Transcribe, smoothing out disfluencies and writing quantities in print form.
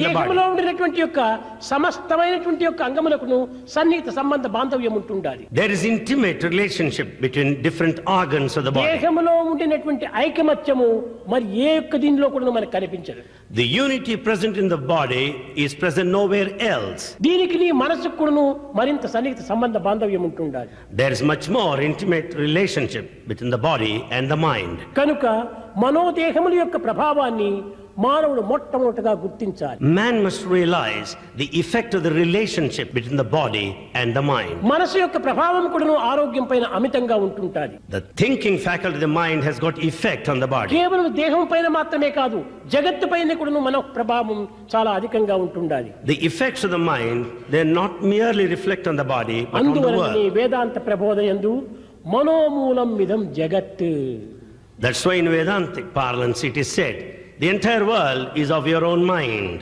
the body. దేహములో ఉండేటువంటి యొక్క సమస్తమైనటువంటి యొక్క అంగములకు సన్నిహిత సంబంధ బాంధవ్యం ఉంటుండాలి. There is intimate relationship between different organs of the body. దేహములో ఉండినటువంటి ఐకమత్యము మరి ఏ ఒక్క దీనిలో కూడా మనకు కనిపించదు. The unity present in the body is present nowhere else. దీనికి నీ మనసుకు కూడాను మరింత సన్నిహిత సంబంధ బాంధవ్యం ఉంటుండాలి. There is much more intimate relationship between the body and the mind. కనుక మనోదేహముల యొక్క ప్రభావాన్ని మానవుడు మొట్టమొదటగా గుర్తించాలి. Man must realize the effect of the relationship between the body and the mind. మనసు యొక్క ప్రభావం కూడాను ఆరోగ్యం పైన అమితంగా ఉంటుంటాది. The thinking faculty of the mind has got effect on the body. కేవలం దేహం పైన మాత్రమే కాదు, జగత్తు పైన కూడాను మన ప్రభావం చాలా అధికంగా ఉంటుండాలి. The effects of the mind, they not merely reflect on the body but on the అందువలన world. వేదాంత ప్రబోధయందు మనోమూలం మిదం జగత్. That's why in Vedantic parlance it is said, the entire world is of your own mind.